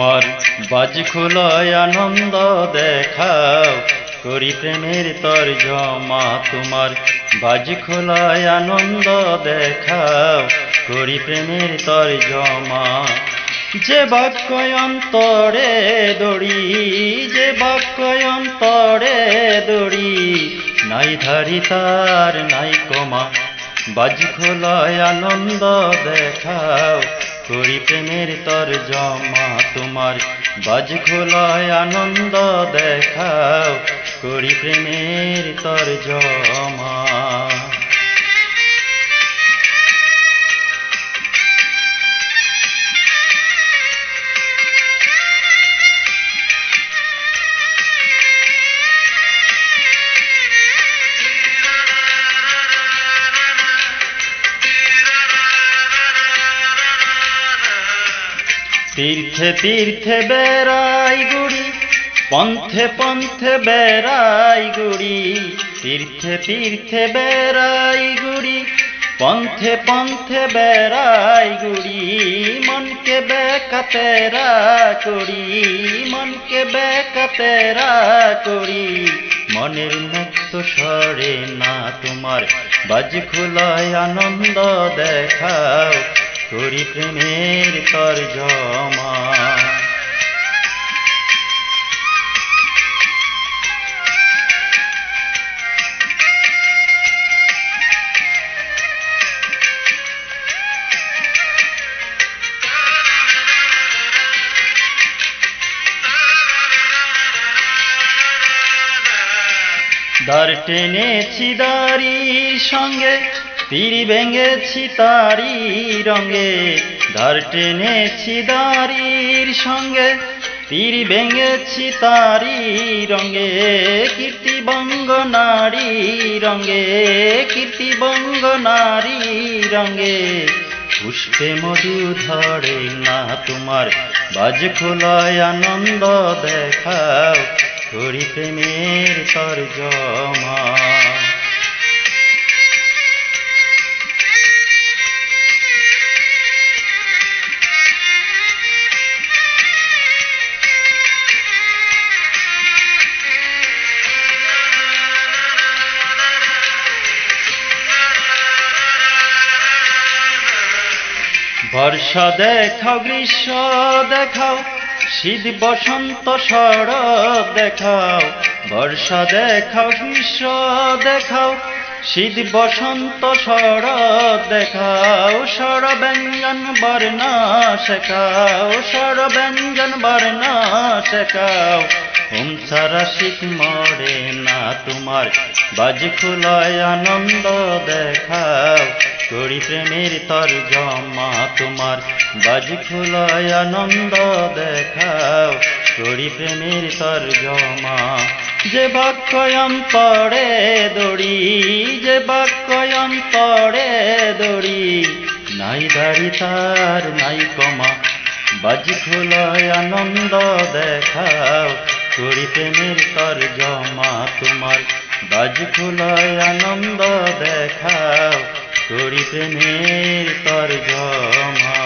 তোমার বাজ খোলায় আনন্দ দেখাও, করি প্রেমের তর্জমা। তোমার বাজ খোলায় আনন্দ দেখাও, করি প্রেমের তর্জমা। যে বাক্য অন্তরে দড়ি, যে বাক্য অন্তরে দড়ি, নাই ধারি তার নাই কমা। বাজ খোলায় আনন্দ দেখাও, করি প্রেমের তর্জমা। তোমার বাজ খোলায় আনন্দ দেখাও, করি প্রেমের তর্জমা। তীর্থে তীর্থে বেড়াই গুড়ি, পন্থে পন্থে বেড়াই গুড়ি। তীর্থে তীর্থে বেড়াই গুড়ি, পন্থে পন্থে বেড়াই গুড়ি। মনকে বেকা তেরা করি, মনকে বেকা তেরা করি। মনের মুক্ত সরে না তোমার বাজ খোলায় আনন্দ দেখাও, করি প্রেমের তর্জমা। ধার টেনেছি দাড়ির সঙ্গে, তীর ভেঙেছি তারি রঙে। ধার টেনেছি দাড়ির সঙ্গে, তীর ভেঙেছি তারি রঙে। কীর্তিবঙ্গ নারী রঙে, কীর্তিবঙ্গ নারী রঙে। পুষ্পে মধু ধরে না তোমার বাজ খোলায় আনন্দ দেখাও, করি প্রেমের তর্জমা। বর্ষা দেখাও, গ্রীষ্ম দেখাও, শীত বসন্ত শরৎ দেখাও। বর্ষা দেখাও, গ্রীষ্ম দেখাও, শীত বসন্ত শরৎ দেখাও। স্বর ব্যঞ্জন বর্ণ শেখাও, স্বর ব্যঞ্জন বর্ণ শেখাও। ছাড়া শীত মরে না তোমার বাজ খোলায় আনন্দ দেখাও, করি প্রেমের তর্জমা। তোমার বাজ খোলায় আনন্দ দেখাও, করি প্রেমের তর্জমা। যে বাক্য অন্তরে দড়ি, যে বাক্য অন্তরে দড়ি, নাই দাড়ি তার নাই কমা। বাজ খোলায় আনন্দ দেখাও, করি প্রেমের তর্জমা। তোমার বাজ খোলায় আনন্দ দেখাও, করি প্রেমের তর্জমা।